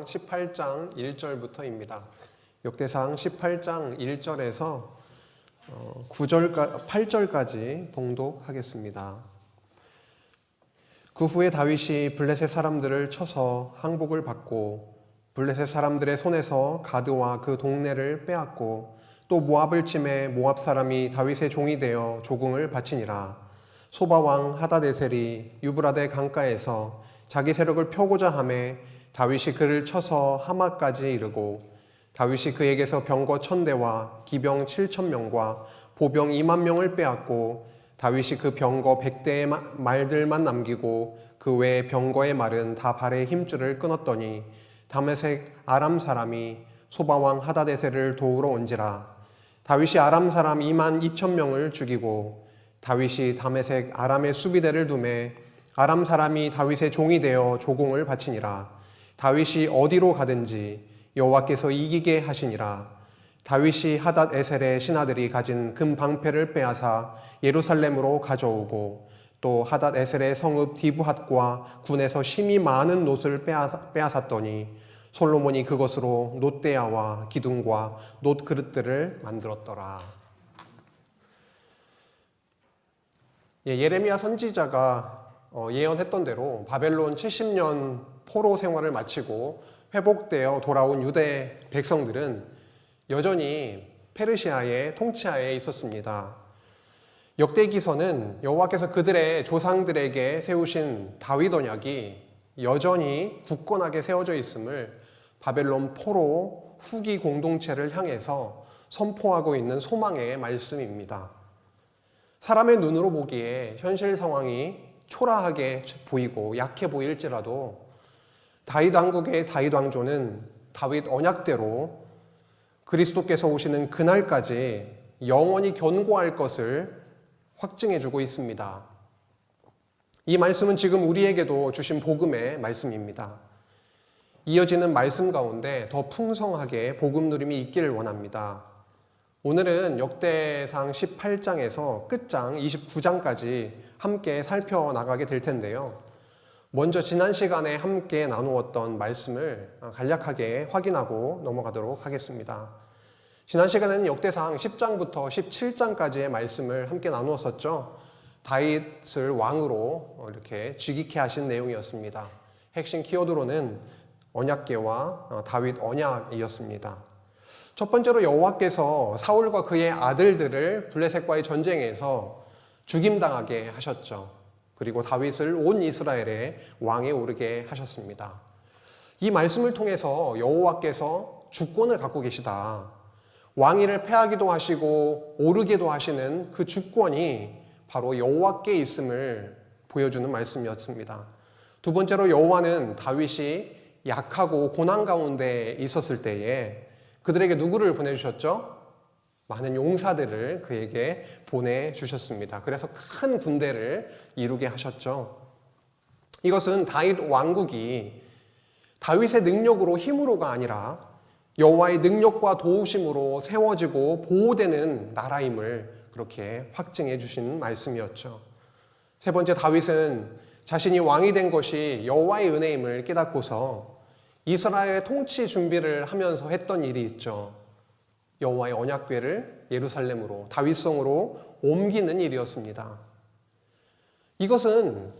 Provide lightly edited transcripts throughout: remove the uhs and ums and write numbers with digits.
18장 1절부터입니다. 역대상 18장 1절에서 8절까지 봉독하겠습니다. 그 후에 다윗이 블레셋 사람들을 쳐서 항복을 받고 블레셋 사람들의 손에서 가드와 그 동네를 빼앗고 또 모압을 침해 모압 사람이 다윗의 종이 되어 조공을 바치니라. 소바왕 하다데셀이 유브라데 강가에서 자기 세력을 펴고자 하매 다윗이 그를 쳐서 하마까지 이르고 다윗이 그에게서 병거 1000대와 기병 7000명과 보병 20000명을 빼앗고 다윗이 그 병거 100대의 말들만 남기고 그 외의 병거의 말은 다 발의 힘줄을 끊었더니 다메섹 아람 사람이 소바왕 하다데셀을 도우러 온지라. 다윗이 아람 사람 22000명을 죽이고 다윗이 다메섹 아람의 수비대를 두매 아람 사람이 다윗의 종이 되어 조공을 바치니라. 다윗이 어디로 가든지 여호와께서 이기게 하시니라. 다윗이 하닷에셀의 신하들이 가진 금 방패를 빼앗아 예루살렘으로 가져오고 또 하닷에셀의 성읍 디브핫과 군에서 심히 많은 놋을 빼앗았더니 솔로몬이 그것으로 놋대야와 기둥과 놋 그릇들을 만들었더라. 예레미야 선지자가 예언했던 대로 바벨론 70년 포로 생활을 마치고 회복되어 돌아온 유대 백성들은 여전히 페르시아의 통치하에 있었습니다. 역대기서는 여호와께서 그들의 조상들에게 세우신 다윗 언약이 여전히 굳건하게 세워져 있음을 바벨론 포로 후기 공동체를 향해서 선포하고 있는 소망의 말씀입니다. 사람의 눈으로 보기에 현실 상황이 초라하게 보이고 약해 보일지라도 다윗 왕국의 다윗 왕조는 다윗 언약대로 그리스도께서 오시는 그날까지 영원히 견고할 것을 확증해주고 있습니다. 이 말씀은 지금 우리에게도 주신 복음의 말씀입니다. 이어지는 말씀 가운데 더 풍성하게 복음 누림이 있기를 원합니다. 오늘은 역대상 18장에서 끝장 29장까지 함께 살펴나가게 될 텐데요. 먼저 지난 시간에 함께 나누었던 말씀을 간략하게 확인하고 넘어가도록 하겠습니다. 지난 시간에는 역대상 10장부터 17장까지의 말씀을 함께 나누었었죠. 다윗을 왕으로 이렇게 즉위케 하신 내용이었습니다. 핵심 키워드로는 언약궤와 다윗 언약이었습니다. 첫 번째로 여호와께서 사울과 그의 아들들을 블레셋과의 전쟁에서 죽임당하게 하셨죠. 그리고 다윗을 온 이스라엘의 왕에 오르게 하셨습니다. 이 말씀을 통해서 여호와께서 주권을 갖고 계시다. 왕위를 패하기도 하시고 오르게도 하시는 그 주권이 바로 여호와께 있음을 보여주는 말씀이었습니다. 두 번째로 여호와는 다윗이 약하고 고난 가운데 있었을 때에 그들에게 누구를 보내주셨죠? 많은 용사들을 그에게 보내주셨습니다. 그래서 큰 군대를 이루게 하셨죠. 이것은 다윗 왕국이 다윗의 능력으로 힘으로가 아니라 여호와의 능력과 도우심으로 세워지고 보호되는 나라임을 그렇게 확증해 주신 말씀이었죠. 세 번째, 다윗은 자신이 왕이 된 것이 여호와의 은혜임을 깨닫고서 이스라엘의 통치 준비를 하면서 했던 일이 있죠. 여호와의 언약궤를 예루살렘으로 다윗성으로 옮기는 일이었습니다. 이것은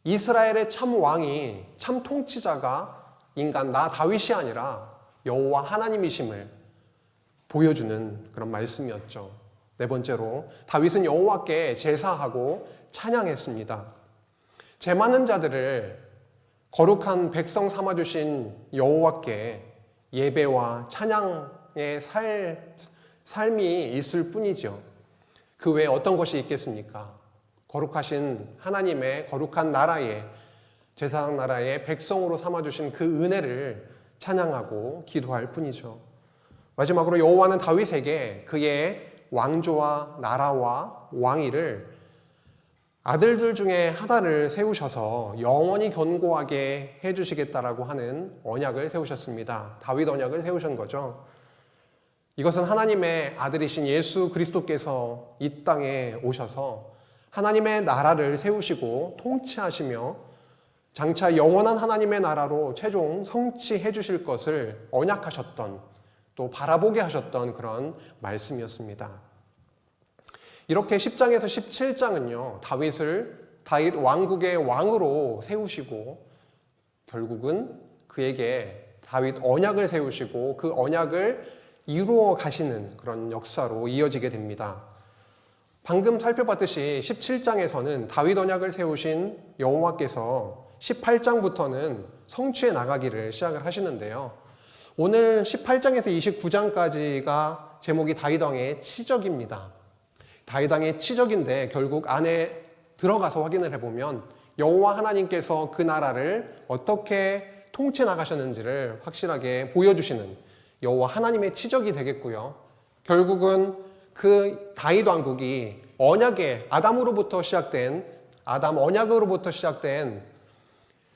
이스라엘의 참 왕이 참 통치자가 인간 나 다윗이 아니라 여호와 하나님이심을 보여주는 그런 말씀이었죠. 네 번째로 다윗은 여호와께 제사하고 찬양했습니다. 죄 많은 자들을 거룩한 백성 삼아주신 여호와께 예배와 찬양의 삶이 있을 뿐이죠. 그 외에 어떤 것이 있겠습니까? 거룩하신 하나님의 거룩한 나라에 제사장 나라의 백성으로 삼아주신 그 은혜를 찬양하고 기도할 뿐이죠. 마지막으로 여호와는 다윗에게 그의 왕조와 나라와 왕위를 아들들 중에 하나를 세우셔서 영원히 견고하게 해주시겠다라고 하는 언약을 세우셨습니다. 다윗 언약을 세우신 거죠. 이것은 하나님의 아들이신 예수 그리스도께서 이 땅에 오셔서 하나님의 나라를 세우시고 통치하시며 장차 영원한 하나님의 나라로 최종 성취해 주실 것을 언약하셨던, 또 바라보게 하셨던 그런 말씀이었습니다. 이렇게 10장에서 17장은요, 다윗 왕국의 왕으로 세우시고 결국은 그에게 다윗 언약을 세우시고 그 언약을 이루어 가시는 그런 역사로 이어지게 됩니다. 방금 살펴봤듯이 17장에서는 다윗 언약을 세우신 여호와께서 18장부터는 성취해 나가기를 시작을 하시는데요. 오늘 18장에서 29장까지가 제목이 다윗 왕의 치적입니다. 다윗 왕의 치적인데 결국 안에 들어가서 확인을 해보면 여호와 하나님께서 그 나라를 어떻게 통치 나가셨는지를 확실하게 보여주시는 여호와 하나님의 치적이 되겠고요. 결국은 그 다윗 왕국이 아담 언약으로부터 시작된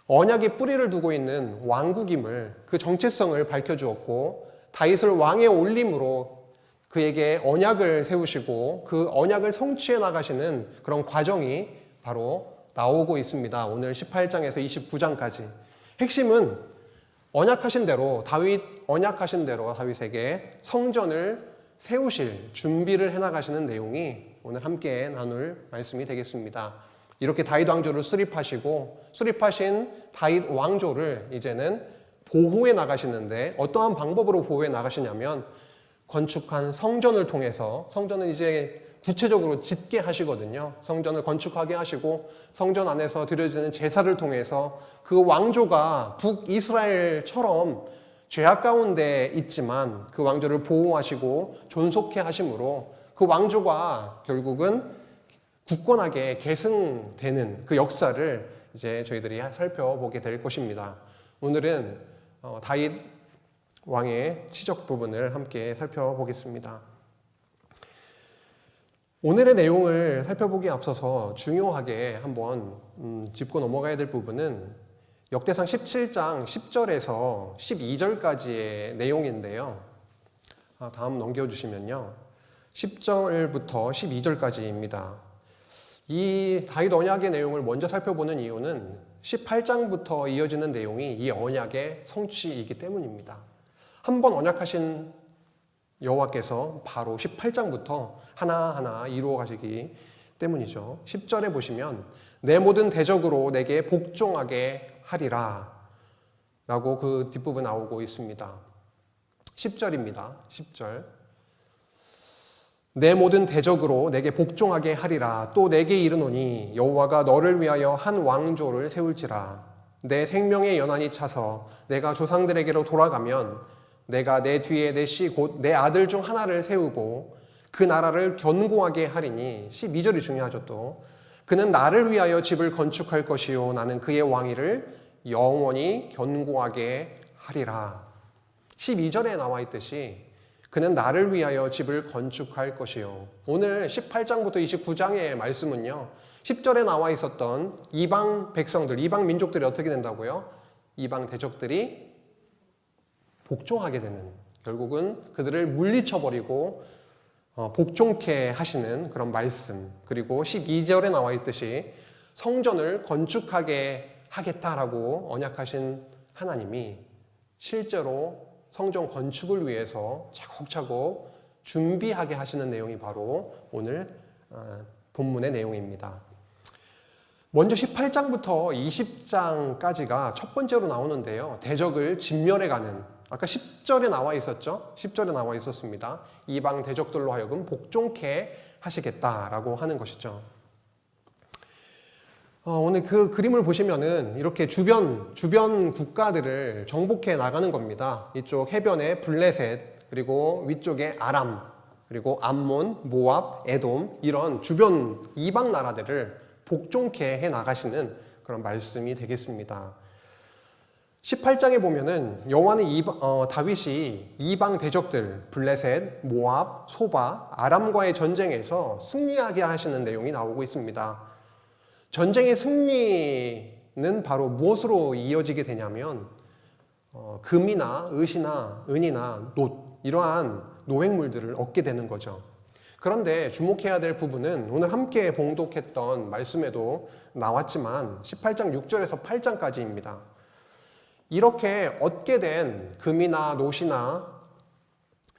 언약의 뿌리를 두고 있는 왕국임을, 그 정체성을 밝혀주었고, 다윗을 왕에 올림으로 그에게 언약을 세우시고 그 언약을 성취해 나가시는 그런 과정이 바로 나오고 있습니다. 오늘 18장에서 29장까지. 핵심은 언약하신 대로 다윗에게 성전을 세우실 준비를 해나가시는 내용이 오늘 함께 나눌 말씀이 되겠습니다. 이렇게 다윗 왕조를 수립하신 다윗 왕조를 이제는 보호해 나가시는데, 어떠한 방법으로 보호해 나가시냐면 건축한 성전을 통해서, 성전은 이제 구체적으로 짓게 하시거든요. 성전을 건축하게 하시고 성전 안에서 드려지는 제사를 통해서 그 왕조가 북이스라엘처럼 죄악 가운데 있지만 그 왕조를 보호하시고 존속해 하심으로 그 왕조가 결국은 굳건하게 계승되는 그 역사를 이제 저희들이 살펴보게 될 것입니다. 오늘은 다윗 왕의 치적 부분을 함께 살펴보겠습니다. 오늘의 내용을 살펴보기에 앞서서 중요하게 한번 짚고 넘어가야 될 부분은 역대상 17장 10절에서 12절까지의 내용인데요. 다음 넘겨주시면요. 10절부터 12절까지입니다. 이 다윗 언약의 내용을 먼저 살펴보는 이유는 18장부터 이어지는 내용이 이 언약의 성취이기 때문입니다. 한번 언약하신 여호와께서 바로 18장부터 하나하나 이루어 가시기 때문이죠. 10절에 보시면 내 모든 대적으로 내게 복종하게 하리라 라고 그 뒷부분 나오고 있습니다. 10절입니다. 10절. 내 모든 대적으로 내게 복종하게 하리라. 또 내게 이르노니 여호와가 너를 위하여 한 왕조를 세울지라. 내 생명의 연한이 차서 내가 조상들에게로 돌아가면 내가 내 뒤에 내 씨 곧 내 아들 중 하나를 세우고 그 나라를 견고하게 하리니. 12절이 중요하죠. 또 그는 나를 위하여 집을 건축할 것이요 나는 그의 왕위를 영원히 견고하게 하리라. 12절에 나와 있듯이 그는 나를 위하여 집을 건축할 것이요. 오늘 18장부터 29장의 말씀은요, 10절에 나와 있었던 이방 백성들, 이방 민족들이 어떻게 된다고요? 이방 대적들이 복종하게 되는, 결국은 그들을 물리쳐버리고 복종케 하시는 그런 말씀. 그리고 12절에 나와 있듯이 성전을 건축하게 하겠다라고 언약하신 하나님이 실제로 성전 건축을 위해서 차곡차곡 준비하게 하시는 내용이 바로 오늘 본문의 내용입니다. 먼저 18장부터 20장까지가 첫 번째로 나오는데요. 대적을 진멸해가는, 아까 10절에 나와 있었죠? 10절에 나와 있었습니다. 이방 대적들로 하여금 복종케 하시겠다라고 하는 것이죠. 오늘 그 그림을 보시면은 이렇게 주변 국가들을 정복해 나가는 겁니다. 이쪽 해변에 블레셋, 그리고 위쪽에 아람, 그리고 암몬, 모압, 에돔, 이런 주변 이방 나라들을 복종케 해 나가시는 그런 말씀이 되겠습니다. 18장에 보면은 여호와는 다윗이 이방 대적들 블레셋, 모압, 소바, 아람과의 전쟁에서 승리하게 하시는 내용이 나오고 있습니다. 전쟁의 승리는 바로 무엇으로 이어지게 되냐면 금이나 은이나 놋, 이러한 노획물들을 얻게 되는 거죠. 그런데 주목해야 될 부분은 오늘 함께 봉독했던 말씀에도 나왔지만 18장 6절에서 8장까지입니다. 이렇게 얻게 된 금이나 노시나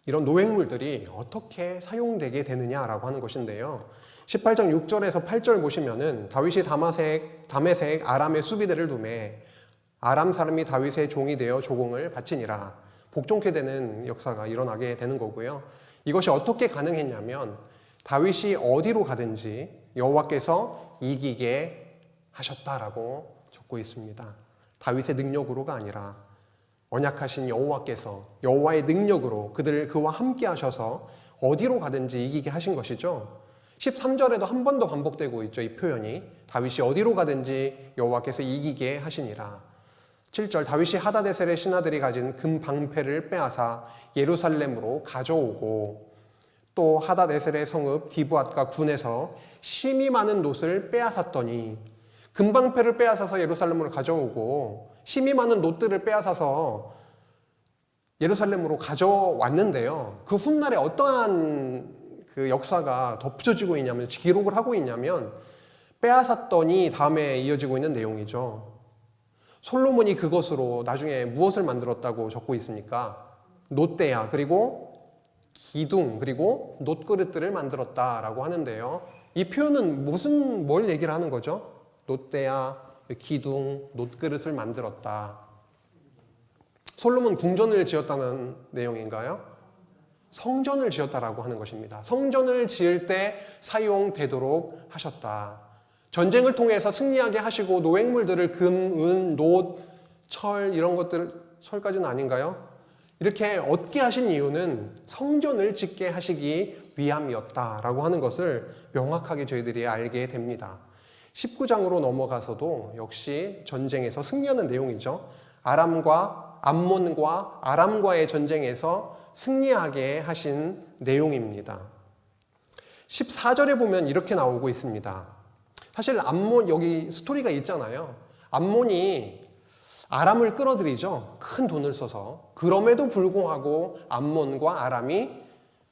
이런 노획물들이 어떻게 사용되게 되느냐라고 하는 것인데요. 18장 6절에서 8절 보시면은 다윗이 다메섹 아람의 수비대를 두매 아람 사람이 다윗의 종이 되어 조공을 바치니라. 복종케 되는 역사가 일어나게 되는 거고요. 이것이 어떻게 가능했냐면 다윗이 어디로 가든지 여호와께서 이기게 하셨다라고 적고 있습니다. 다윗의 능력으로가 아니라 언약하신 여호와께서 여호와의 능력으로 그와 함께 하셔서 어디로 가든지 이기게 하신 것이죠. 13절에도 한 번 더 반복되고 있죠. 이 표현이 다윗이 어디로 가든지 여호와께서 이기게 하시니라. 7절 다윗이 하다데셀의 신하들이 가진 금 방패를 빼앗아 예루살렘으로 가져오고 또 하다데셀의 성읍 디브앗과 군에서 심이 많은 놋을 빼앗았더니 금 방패를 빼앗아서 예루살렘으로 가져오고 심이 많은 놋들을 빼앗아서 예루살렘으로 가져왔는데요. 그 훗날에 어떠한 그 역사가 덧붙여지고 있냐면 기록을 하고 있냐면 빼앗았더니 다음에 이어지고 있는 내용이죠. 솔로몬이 그것으로 나중에 무엇을 만들었다고 적고 있습니까? 놋대야 그리고 기둥 그리고 놋그릇들을 만들었다라고 하는데요. 이 표현은 뭘 얘기를 하는 거죠? 놋대야 기둥 놋그릇을 만들었다. 솔로몬 궁전을 지었다는 내용인가요? 성전을 지었다라고 하는 것입니다. 성전을 지을 때 사용되도록 하셨다. 전쟁을 통해서 승리하게 하시고 노획물들을 금, 은, 놋, 철 이런 것들 철까지는 아닌가요? 이렇게 얻게 하신 이유는 성전을 짓게 하시기 위함이었다라고 하는 것을 명확하게 저희들이 알게 됩니다. 19장으로 넘어가서도 역시 전쟁에서 승리하는 내용이죠. 암몬과 아람과의 전쟁에서 승리하게 하신 내용입니다. 14절에 보면 이렇게 나오고 있습니다. 사실 암몬 여기 스토리가 있잖아요. 암몬이 아람을 끌어들이죠. 큰 돈을 써서. 그럼에도 불구하고 암몬과 아람이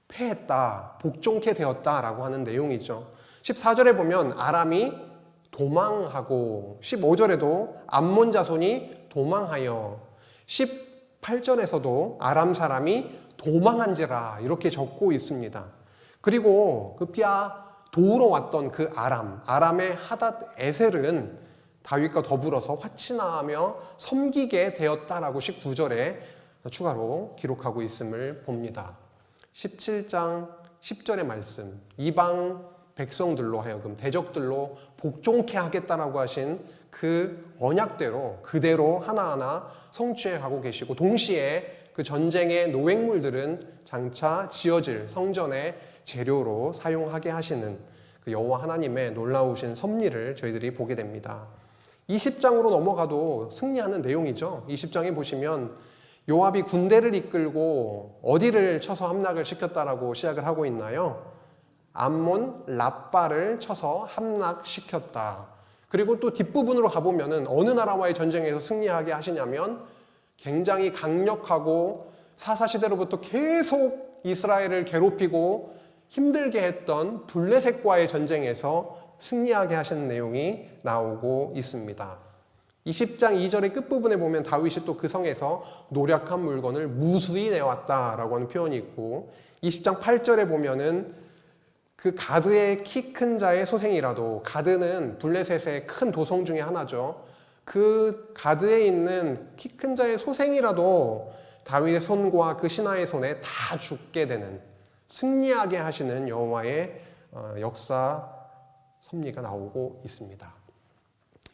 패했다. 복종케 되었다라고 하는 내용이죠. 14절에 보면 아람이 도망하고 15절에도 암몬 자손이 도망하여 18절에서도 아람 사람이 도망한지라 이렇게 적고 있습니다. 그리고 급기야 도우러 왔던 그 아람의 하닷 에셀은 다윗과 더불어서 화친하며 섬기게 되었다라고 19절에 추가로 기록하고 있음을 봅니다. 17장 10절의 말씀, 이방 백성들로 하여금 대적들로 복종케 하겠다라고 하신 그 언약대로 그대로 하나하나 성취해가고 계시고 동시에 그 전쟁의 노획물들은 장차 지어질 성전의 재료로 사용하게 하시는 그 여호와 하나님의 놀라우신 섭리를 저희들이 보게 됩니다. 20장으로 넘어가도 승리하는 내용이죠. 20장에 보시면 요압이 군대를 이끌고 어디를 쳐서 함락을 시켰다라고 시작을 하고 있나요? 암몬 라빠를 쳐서 함락시켰다. 그리고 또 뒷부분으로 가보면은 어느 나라와의 전쟁에서 승리하게 하시냐면 굉장히 강력하고 사사시대로부터 계속 이스라엘을 괴롭히고 힘들게 했던 블레셋과의 전쟁에서 승리하게 하시는 내용이 나오고 있습니다. 20장 2절의 끝부분에 보면 다윗이 또 그 성에서 노력한 물건을 무수히 내왔다라고 하는 표현이 있고 20장 8절에 보면은 그 가드의 키 큰 자의 소생이라도 가드는 블레셋의 큰 도성 중에 하나죠. 그 가드에 있는 키 큰 자의 소생이라도 다윗의 손과 그 신하의 손에 다 죽게 되는 승리하게 하시는 여호와의 역사 섭리가 나오고 있습니다.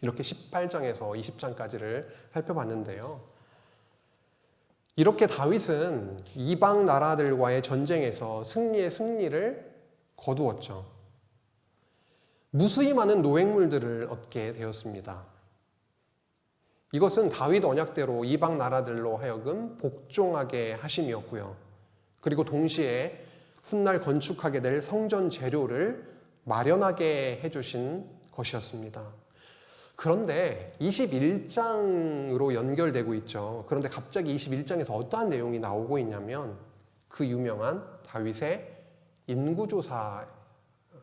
이렇게 18장에서 20장까지를 살펴봤는데요. 이렇게 다윗은 이방 나라들과의 전쟁에서 승리를 거두었죠. 무수히 많은 노획물들을 얻게 되었습니다. 이것은 다윗 언약대로 이방 나라들로 하여금 복종하게 하심이었고요. 그리고 동시에 훗날 건축하게 될 성전 재료를 마련하게 해주신 것이었습니다. 그런데 21장으로 연결되고 있죠. 그런데 갑자기 21장에서 어떠한 내용이 나오고 있냐면 그 유명한 다윗의 인구조사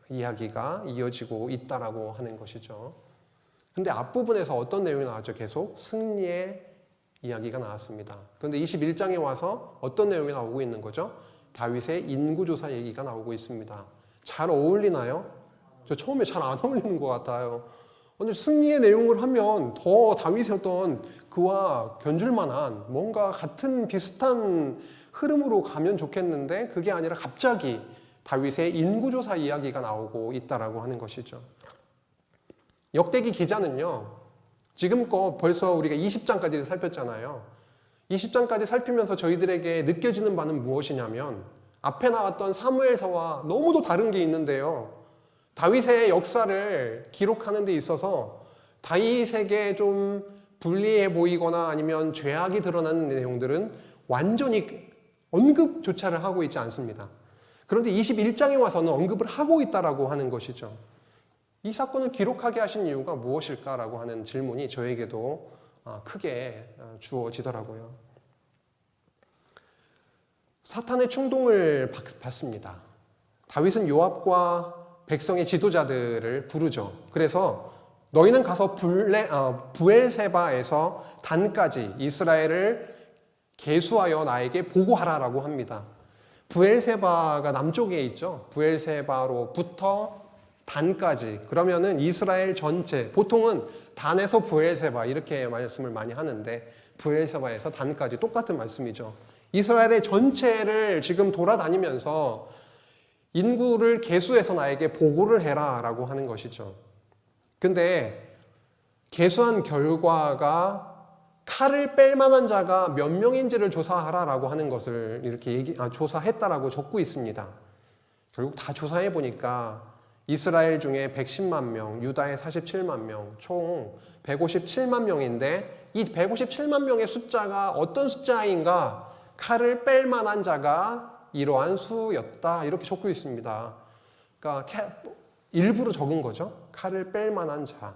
이야기가 이어지고 있다라고 하는 것이죠. 근데 앞부분에서 어떤 내용이 나왔죠? 계속 승리의 이야기가 나왔습니다. 그런데 21장에 와서 어떤 내용이 나오고 있는 거죠? 다윗의 인구조사 얘기가 나오고 있습니다. 잘 어울리나요? 저 처음에 잘 안 어울리는 것 같아요. 근데 승리의 내용을 하면 더 다윗의 어떤 그와 견줄 만한 뭔가 같은 비슷한 흐름으로 가면 좋겠는데 그게 아니라 갑자기 다윗의 인구조사 이야기가 나오고 있다라고 하는 것이죠. 역대기 기자는요, 지금껏 벌써 우리가 20장까지 살폈잖아요. 20장까지 살피면서 저희들에게 느껴지는 바는 무엇이냐면 앞에 나왔던 사무엘서와 너무도 다른 게 있는데요. 다윗의 역사를 기록하는 데 있어서 다윗에게 좀 불리해 보이거나 아니면 죄악이 드러나는 내용들은 완전히 언급조차를 하고 있지 않습니다. 그런데 21장에 와서는 언급을 하고 있다라고 하는 것이죠. 이 사건을 기록하게 하신 이유가 무엇일까라고 하는 질문이 저에게도 크게 주어지더라고요. 사탄의 충동을 받습니다. 다윗은 요압과 백성의 지도자들을 부르죠. 그래서 너희는 가서 부엘세바에서 단까지 이스라엘을 계수하여 나에게 보고하라라고 합니다. 부엘세바가 남쪽에 있죠. 부엘세바로부터 단까지. 그러면은 이스라엘 전체, 보통은 단에서 부엘세바 이렇게 말씀을 많이 하는데 부엘세바에서 단까지 똑같은 말씀이죠. 이스라엘의 전체를 지금 돌아다니면서 인구를 계수해서 나에게 보고를 해라 라고 하는 것이죠. 근데 계수한 결과가 칼을 뺄 만한 자가 몇 명인지를 조사하라 라고 하는 것을 이렇게 조사했다라고 적고 있습니다. 결국 다 조사해 보니까 이스라엘 중에 110만 명, 유다의 47만 명, 총 157만 명인데 이 157만 명의 숫자가 어떤 숫자인가? 칼을 뺄 만한 자가 이러한 수였다 이렇게 적고 있습니다. 그러니까 일부러 적은 거죠. 칼을 뺄 만한 자.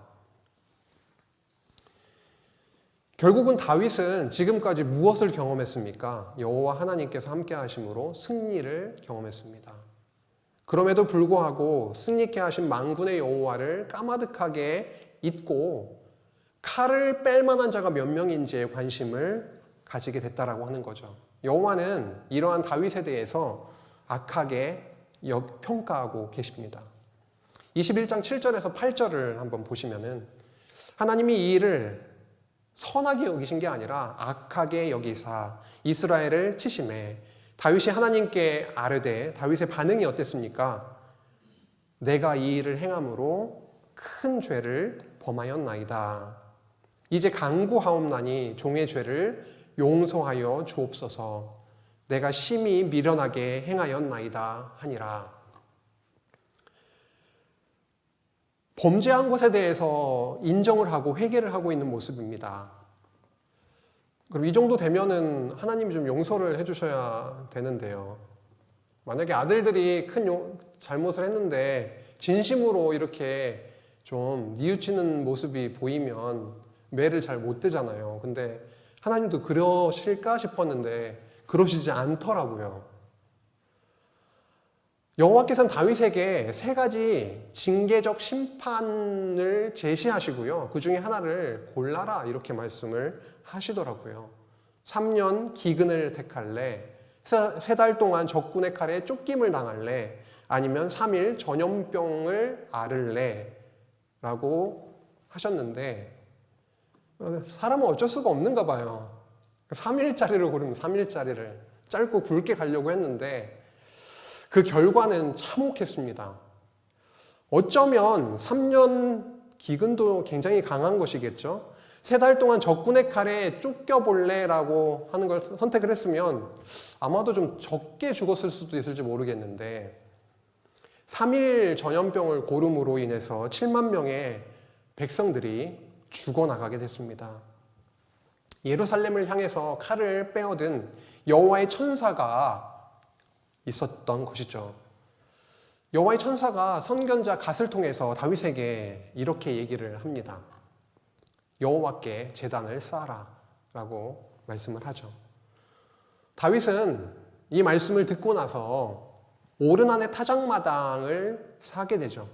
결국은 다윗은 지금까지 무엇을 경험했습니까? 여호와 하나님께서 함께 하심으로 승리를 경험했습니다. 그럼에도 불구하고 승리케 하신 만군의 여호와를 까마득하게 잊고 칼을 뺄 만한 자가 몇 명인지에 관심을 가지게 됐다라고 하는 거죠. 여호와는 이러한 다윗에 대해서 악하게 평가하고 계십니다. 21장 7절에서 8절을 한번 보시면은 하나님이 이 일을 선하게 여기신 게 아니라 악하게 여기사 이스라엘을 치심해 다윗이 하나님께 아뢰되 다윗의 반응이 어땠습니까? 내가 이 일을 행함으로 큰 죄를 범하였나이다. 이제 간구하옵나니 종의 죄를 용서하여 주옵소서. 내가 심히 미련하게 행하였나이다 하니라. 범죄한 것에 대해서 인정을 하고 회개를 하고 있는 모습입니다. 그럼 이 정도 되면은 하나님이 좀 용서를 해주셔야 되는데요. 만약에 아들들이 큰 잘못을 했는데 진심으로 이렇게 좀 뉘우치는 모습이 보이면 매를 잘 못 대잖아요. 근데 하나님도 그러실까 싶었는데 그러시지 않더라고요. 여호와께서는 다윗에게 세 가지 징계적 심판을 제시하시고요. 그 중에 하나를 골라라 이렇게 말씀을 하시더라고요. 3년 기근을 택할래? 3달 동안 적군의 칼에 쫓김을 당할래? 아니면 3일 전염병을 앓을래? 라고 하셨는데 사람은 어쩔 수가 없는가 봐요. 3일짜리를 고르면 3일짜리를 짧고 굵게 가려고 했는데 그 결과는 참혹했습니다. 어쩌면 3년 기근도 굉장히 강한 것이겠죠. 3달 동안 적군의 칼에 쫓겨볼래라고 하는 걸 선택을 했으면 아마도 좀 적게 죽었을 수도 있을지 모르겠는데 3일 전염병을 고름으로 인해서 7만 명의 백성들이 죽어나가게 됐습니다. 예루살렘을 향해서 칼을 빼어든 여호와의 천사가 있었던 것이죠. 여호와의 천사가 선견자 갓을 통해서 다윗에게 이렇게 얘기를 합니다. 여호와께 제단을 쌓아라 라고 말씀을 하죠. 다윗은 이 말씀을 듣고 나서 오르난의 타작마당을 사게 되죠.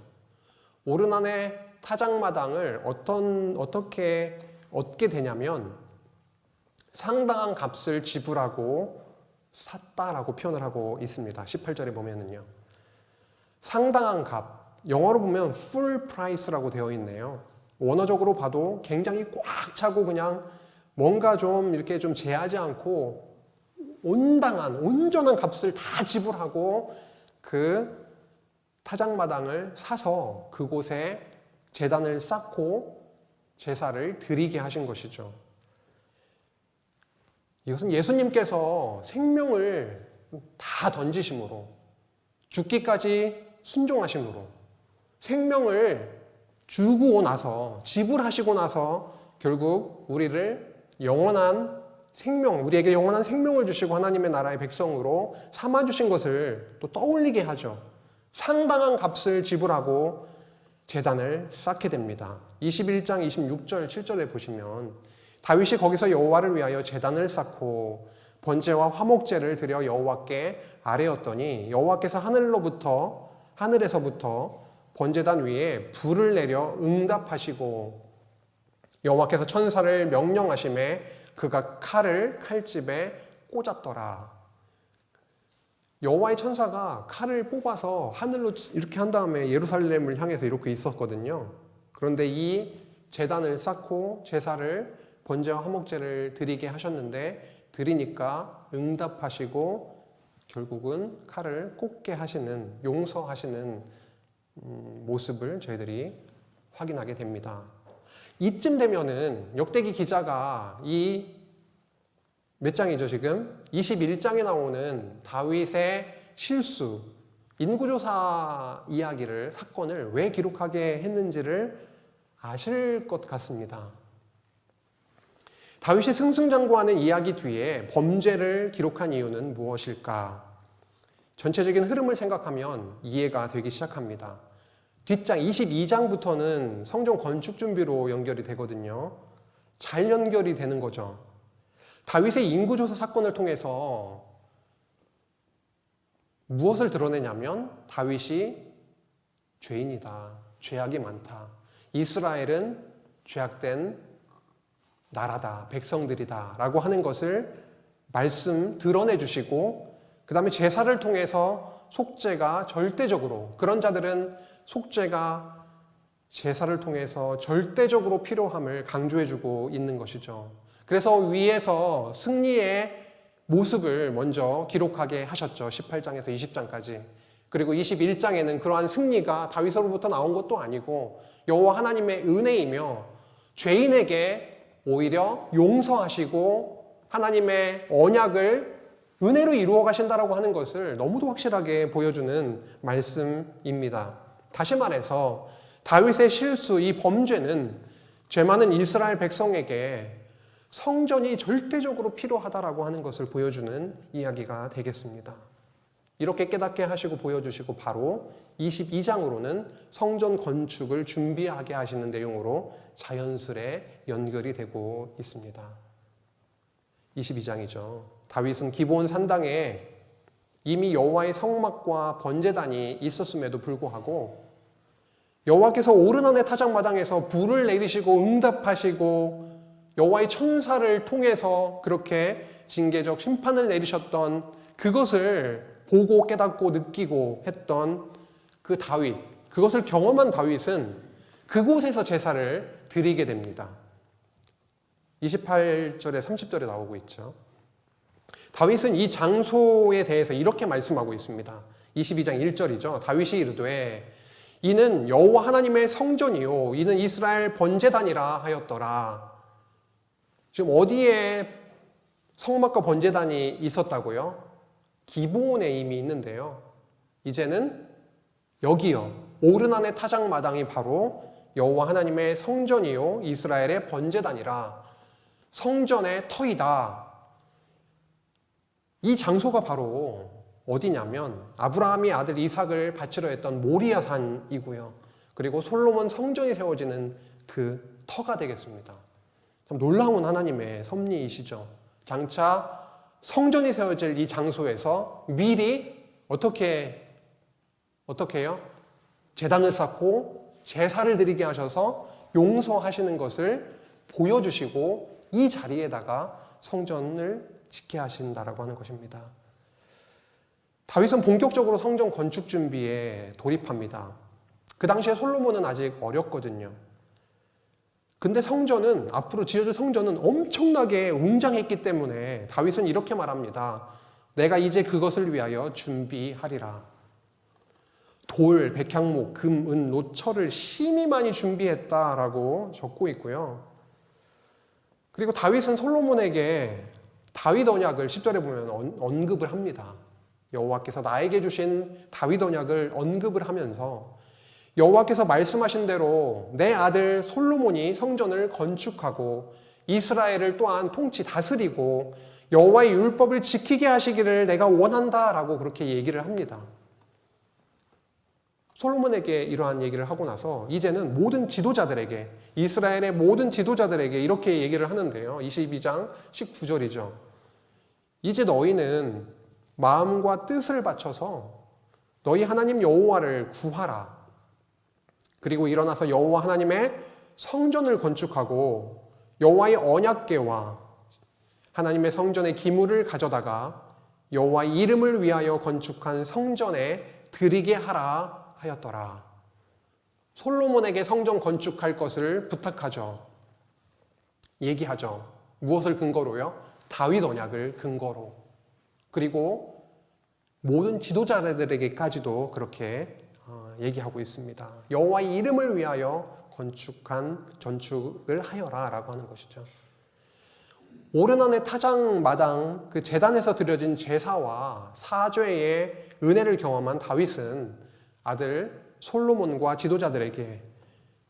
오르난의 타작마당을 어떻게 얻게 되냐면 상당한 값을 지불하고 샀다라고 표현을 하고 있습니다. 18절에 보면은요. 상당한 값, 영어로 보면 full price라고 되어 있네요. 원어적으로 봐도 굉장히 꽉 차고 그냥 뭔가 좀 이렇게 좀 제하지 않고 온전한 값을 다 지불하고 그 타작마당을 사서 그곳에 제단을 쌓고 제사를 드리게 하신 것이죠. 이것은 예수님께서 생명을 다 던지심으로, 죽기까지 순종하심으로, 생명을 주고 나서, 지불하시고 나서 결국 우리를 우리에게 영원한 생명을 주시고 하나님의 나라의 백성으로 삼아주신 것을 또 떠올리게 하죠. 상당한 값을 지불하고 제단을 쌓게 됩니다. 21장 26절 7절에 보시면 다윗이 거기서 여호와를 위하여 제단을 쌓고 번제와 화목제를 드려 여호와께 아뢰었더니 여호와께서 하늘에서부터 번제단 위에 불을 내려 응답하시고 여호와께서 천사를 명령하심에 그가 칼을 칼집에 꽂았더라. 여호와의 천사가 칼을 뽑아서 하늘로 이렇게 한 다음에 예루살렘을 향해서 이렇게 있었거든요. 그런데 이 제단을 쌓고 제사를 번제와 화목제를 드리게 하셨는데 드리니까 응답하시고 결국은 칼을 꽂게 하시는, 용서하시는 모습을 저희들이 확인하게 됩니다. 이쯤 되면은 역대기 기자가 몇 장이죠 지금? 21장에 나오는 다윗의 실수, 인구조사 사건을 왜 기록하게 했는지를 아실 것 같습니다. 다윗이 승승장구하는 이야기 뒤에 범죄를 기록한 이유는 무엇일까? 전체적인 흐름을 생각하면 이해가 되기 시작합니다. 뒷장 22장부터는 성전 건축 준비로 연결이 되거든요. 잘 연결이 되는 거죠. 다윗의 인구조사 사건을 통해서 무엇을 드러내냐면 다윗이 죄인이다. 죄악이 많다. 이스라엘은 죄악된 나라다, 백성들이다 라고 하는 것을 드러내 주시고 그 다음에 제사를 통해서 속죄가 절대적으로, 그런 자들은 속죄가 제사를 통해서 절대적으로 필요함을 강조해 주고 있는 것이죠. 그래서 위에서 승리의 모습을 먼저 기록하게 하셨죠. 18장에서 20장까지. 그리고 21장에는 그러한 승리가 다윗으로부터 나온 것도 아니고 여호와 하나님의 은혜이며 죄인에게 오히려 용서하시고 하나님의 언약을 은혜로 이루어 가신다라고 하는 것을 너무도 확실하게 보여주는 말씀입니다. 다시 말해서 다윗의 실수, 이 범죄는 죄 많은 이스라엘 백성에게 성전이 절대적으로 필요하다라고 하는 것을 보여주는 이야기가 되겠습니다. 이렇게 깨닫게 하시고 보여주시고 바로 22장으로는 성전 건축을 준비하게 하시는 내용으로 자연스레 연결이 되고 있습니다. 22장이죠. 다윗은 기브온 산당에 이미 여호와의 성막과 번제단이 있었음에도 불구하고 여호와께서 오르난의 타작마당에서 불을 내리시고 응답하시고 여호와의 천사를 통해서 그렇게 징계적 심판을 내리셨던 그것을 보고 깨닫고 느끼고 했던 그 다윗, 그것을 경험한 다윗은 그곳에서 제사를 드리게 됩니다. 28절에 30절에 나오고 있죠. 다윗은 이 장소에 대해서 이렇게 말씀하고 있습니다. 22장 1절이죠. 다윗이 이르되 이는 여호와 하나님의 성전이요 이는 이스라엘 번제단이라 하였더라. 지금 어디에 성막과 번제단이 있었다고요? 기브온에 이미 있는데요. 이제는 여기요. 오르난의 타작마당이 바로 여호와 하나님의 성전이요 이스라엘의 번제단이라. 성전의 터이다. 이 장소가 바로 어디냐면 아브라함이 아들 이삭을 바치려 했던 모리아 산이고요. 그리고 솔로몬 성전이 세워지는 그 터가 되겠습니다. 참 놀라운 하나님의 섭리이시죠. 장차 성전이 세워질 이 장소에서 미리 어떻게 어떻게 해요? 제단을 쌓고 제사를 드리게 하셔서 용서하시는 것을 보여주시고 이 자리에다가 성전을 짓게 하신다라고 하는 것입니다. 다윗은 본격적으로 성전 건축 준비에 돌입합니다. 그 당시에 솔로몬은 아직 어렸거든요. 근데 성전은, 앞으로 지어질 성전은 엄청나게 웅장했기 때문에 다윗은 이렇게 말합니다. 내가 이제 그것을 위하여 준비하리라. 돌, 백향목, 금, 은, 노철을 심히 많이 준비했다라고 적고 있고요. 그리고 다윗은 솔로몬에게 다윗 언약을 10절에 보면 언급을 합니다. 여호와께서 나에게 주신 다윗 언약을 언급을 하면서 여호와께서 말씀하신 대로 내 아들 솔로몬이 성전을 건축하고 이스라엘을 또한 통치 다스리고 여호와의 율법을 지키게 하시기를 내가 원한다라고 그렇게 얘기를 합니다. 솔로몬에게 이러한 얘기를 하고 나서 이제는 모든 지도자들에게, 이스라엘의 모든 지도자들에게 이렇게 얘기를 하는데요. 22장 19절이죠. 이제 너희는 마음과 뜻을 바쳐서 너희 하나님 여호와를 구하라. 그리고 일어나서 여호와 하나님의 성전을 건축하고 여호와의 언약궤와 하나님의 성전의 기물을 가져다가 여호와의 이름을 위하여 건축한 성전에 드리게 하라 하였더라. 솔로몬에게 성전 건축할 것을 부탁하죠. 얘기하죠. 무엇을 근거로요? 다윗 언약을 근거로. 그리고 모든 지도자들에게까지도 그렇게 얘기하고 있습니다. 여호와의 이름을 위하여 건축을 하여라 라고 하는 것이죠. 오르난의 타장 마당 그 제단에서 드려진 제사와 사죄의 은혜를 경험한 다윗은 아들 솔로몬과 지도자들에게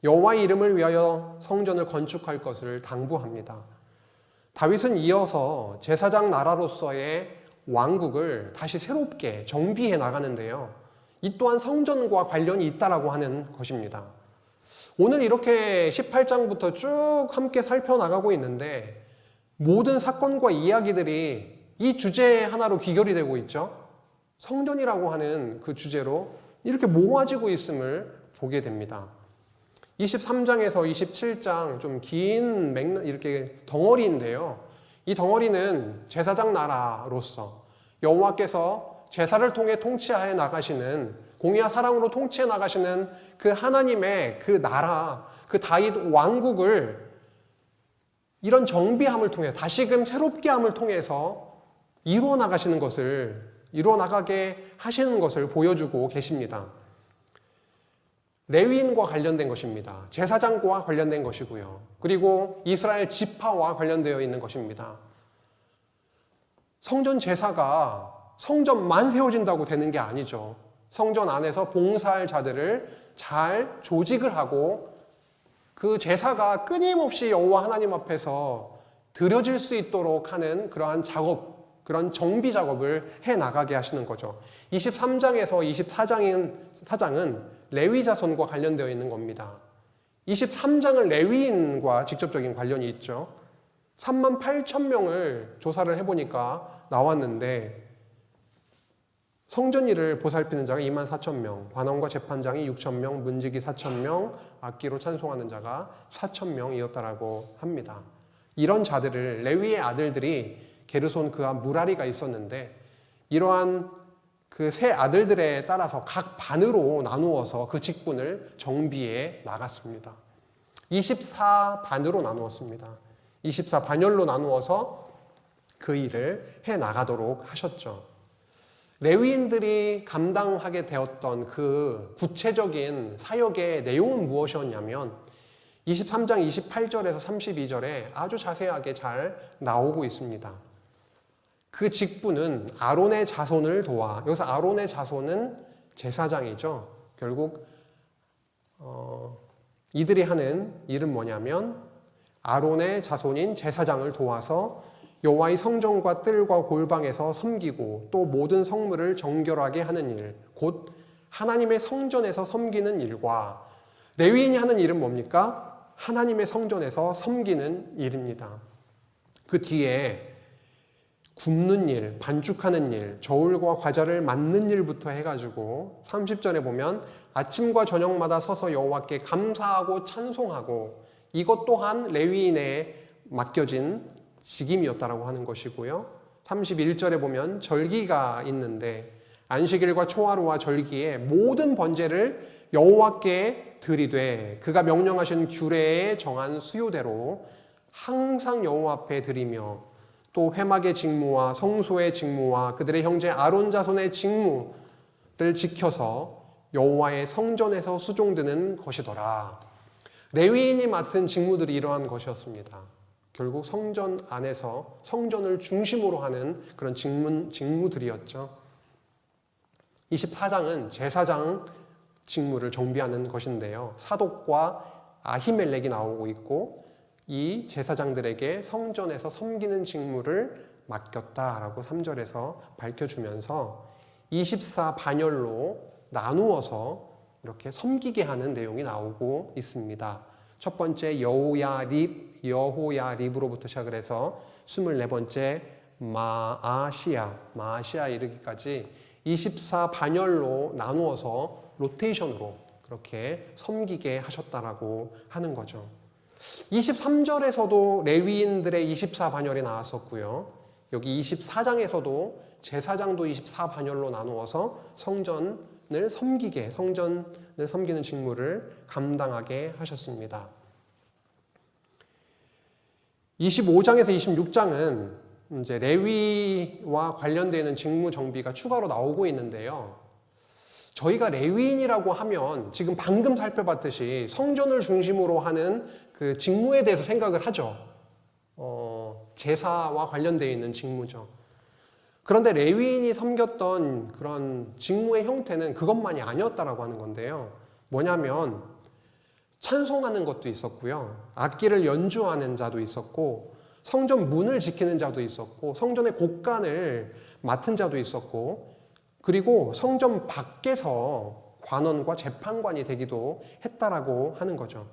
여호와의 이름을 위하여 성전을 건축할 것을 당부합니다. 다윗은 이어서 제사장 나라로서의 왕국을 다시 새롭게 정비해 나가는데요. 이 또한 성전과 관련이 있다라고 하는 것입니다. 오늘 이렇게 18장부터 쭉 함께 살펴나가고 있는데 모든 사건과 이야기들이 이 주제 하나로 귀결이 되고 있죠. 성전이라고 하는 그 주제로 이렇게 모아지고 있음을 보게 됩니다. 23장에서 27장 좀 긴 이렇게 덩어리인데요. 이 덩어리는 제사장 나라로서 여호와께서 제사를 통해 통치하여 나가시는, 공의와 사랑으로 통치해 나가시는 그 하나님의 그 나라, 그 다윗 왕국을 이런 정비함을 통해 다시금 새롭게 함을 통해서 이루어 나가시는 것을, 이루어 나가게 하시는 것을 보여주고 계십니다. 레위인과 관련된 것입니다. 제사장과 관련된 것이고요. 그리고 이스라엘 지파와 관련되어 있는 것입니다. 성전 제사가 성전만 세워진다고 되는 게 아니죠. 성전 안에서 봉사할 자들을 잘 조직을 하고 그 제사가 끊임없이 여호와 하나님 앞에서 드려질 수 있도록 하는 그러한 작업, 그런 정비 작업을 해나가게 하시는 거죠. 23장에서 24장은 레위 자손과 관련되어 있는 겁니다. 23장은 레위인과 직접적인 관련이 있죠. 38,000명을 조사를 해보니까 나왔는데 성전 일을 보살피는 자가 24,000명, 관원과 재판장이 6,000명, 문지기 4,000명, 악기로 찬송하는 자가 4,000명이었다라고 합니다. 이런 자들을, 레위의 아들들이 게르손 그와 무라리가 있었는데 이러한 그 세 아들들에 따라서 각 반으로 나누어서 그 직분을 정비해 나갔습니다. 24반으로 나누었습니다. 24반열로 나누어서 그 일을 해 나가도록 하셨죠. 레위인들이 감당하게 되었던 그 구체적인 사역의 내용은 무엇이었냐면 23장 28절에서 32절에 아주 자세하게 잘 나오고 있습니다. 그 직분은 아론의 자손을 도와, 여기서 아론의 자손은 제사장이죠. 결국 이들이 하는 일은 뭐냐면 아론의 자손인 제사장을 도와서 여호와의 성전과 뜰과 골방에서 섬기고 또 모든 성물을 정결하게 하는 일, 곧 하나님의 성전에서 섬기는 일과, 레위인이 하는 일은 뭡니까? 하나님의 성전에서 섬기는 일입니다. 그 뒤에 굽는 일, 반죽하는 일, 저울과 과자를 만는 일부터 해가지고 30절에 보면 아침과 저녁마다 서서 여호와께 감사하고 찬송하고, 이것 또한 레위인에 맡겨진 직임이었다라고 하는 것이고요. 31절에 보면 절기가 있는데 안식일과 초하루와 절기에 모든 번제를 여호와께 드리되 그가 명령하신 규례에 정한 수요대로 항상 여호와 앞에 드리며, 또 회막의 직무와 성소의 직무와 그들의 형제 아론 자손의 직무를 지켜서 여호와의 성전에서 수종드는 것이더라. 레위인이 맡은 직무들이 이러한 것이었습니다. 결국 성전 안에서 성전을 중심으로 하는 그런 직무들이었죠. 24장은 제사장 직무를 정비하는 것인데요. 사독과 아히멜렉이 나오고 있고, 이 제사장들에게 성전에서 섬기는 직무를 맡겼다라고 3절에서 밝혀주면서 24반열로 나누어서 이렇게 섬기게 하는 내용이 나오고 있습니다. 첫 번째 여호야립으로부터 시작을 해서 24번째 마아시아 이르기까지 24반열로 나누어서 로테이션으로 그렇게 섬기게 하셨다라고 하는 거죠. 23절에서도 레위인들의 24반열이 나왔었고요. 여기 24장에서도 제사장도 24반열로 나누어서 성전을 섬기는 직무를 감당하게 하셨습니다. 25장에서 26장은 이제 레위와 관련되어 있는 직무 정비가 추가로 나오고 있는데요. 저희가 레위인이라고 하면 지금 방금 살펴봤듯이 성전을 중심으로 하는 그 직무에 대해서 생각을 하죠. 제사와 관련되어 있는 직무죠. 그런데 레위인이 섬겼던 그런 직무의 형태는 그것만이 아니었다라고 하는 건데요. 뭐냐면 찬송하는 것도 있었고요. 악기를 연주하는 자도 있었고, 성전 문을 지키는 자도 있었고, 성전의 곡간을 맡은 자도 있었고, 그리고 성전 밖에서 관원과 재판관이 되기도 했다라고 하는 거죠.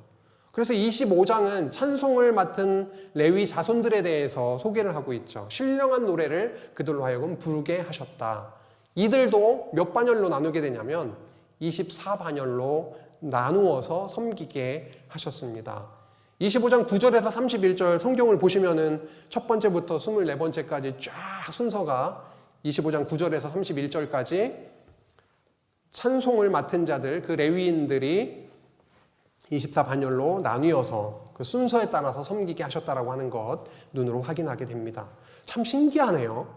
그래서 25장은 찬송을 맡은 레위 자손들에 대해서 소개를 하고 있죠. 신령한 노래를 그들로 하여금 부르게 하셨다. 이들도 몇 반열로 나누게 되냐면 24반열로 나누어서 섬기게 하셨습니다. 25장 9절에서 31절 성경을 보시면은 첫 번째부터 24번째까지 쫙 순서가 25장 9절에서 31절까지 찬송을 맡은 자들, 그 레위인들이 24반열로 나뉘어서 그 순서에 따라서 섬기게 하셨다라고 하는 것 눈으로 확인하게 됩니다. 참 신기하네요.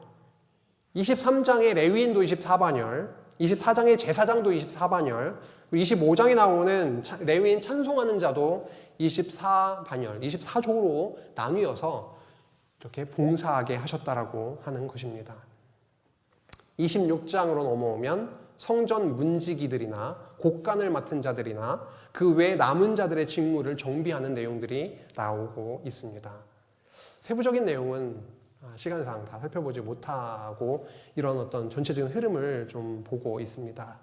23장의 레위인도 24반열, 24장의 제사장도 24반열, 25장에 나오는 레위인 찬송하는 자도 24반열, 24조로 나뉘어서 이렇게 봉사하게 하셨다라고 하는 것입니다. 26장으로 넘어오면 성전 문지기들이나 곡간을 맡은 자들이나 그 외 남은 자들의 직무를 정비하는 내용들이 나오고 있습니다. 세부적인 내용은 시간상 다 살펴보지 못하고 이런 어떤 전체적인 흐름을 좀 보고 있습니다.